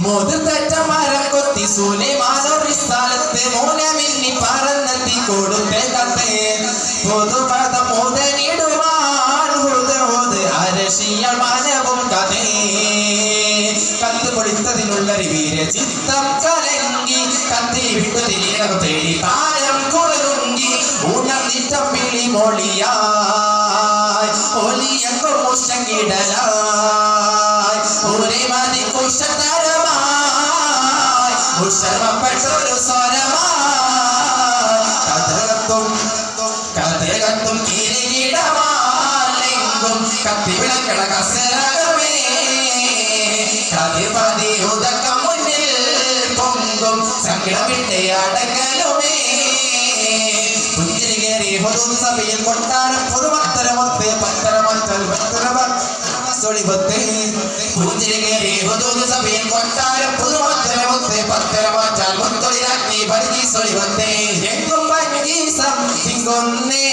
മുതിർത്തറ്റ മരം കൊത്തി സുലൈമാനൊരു സ്ഥലത്ത് മൂലമിന്നി പറന്നെത്തി കൊടുത്തേ കത്തേ പൊതുപദ മുതലിടുവാൻ ഹുദ അരശിയ മനവും കഥേ കത്ത് പൊളിത്തതിനുള്ളൊരു വീര ചിത്തം കലങ്കി കത്തി വിട്ടു തിരികെ തേടി താരം കുളരുങ്കി ഉണർന്നിട്ടം വിളി മൊഴിയായി ഒലിയക്കോ മുഷങ്ങിടലായി ഒരേ മതി കുശതരമായി ഉഷർമപ്പെട്ടൊരു സ്വരമായി കഥകത്തും കിരീടമാലെങ്കും കത്തി വിളക്കണ കസരകമേ കതിപതി ഉദക്കം മുന്നിൽ പൊങ്കും സങ്കടമിട്ട് അടങ്ങലുമേ പുഞ്ചിരി കയറി പൊതു സഭയിൽ കൊട്ടാരം പൊതുമത്തരമൊത്ത് പത്തരമത്തൽ പുഞ്ചിരി കയറി പൊതു സഭയിൽ കൊട്ടാരം പുതുമത്തരമൊത്ത് പത്തരമറ്റാൽ മുത്തൊളിരാക്കി പരിധി സൊളിവത്തേ എങ്കും പഞ്ചീസം തിങ്കൊന്നേ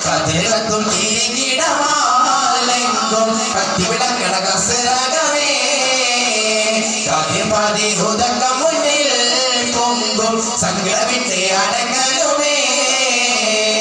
കതിരകത്തും കിരീടമാലെങ്കും കത്തിവിളക്കണ കസരകമേ കതിപതി ഉദക്കം മുന്നിൽ പൊങ്കും സങ്കടമിട്ട് അടങ്ങൽ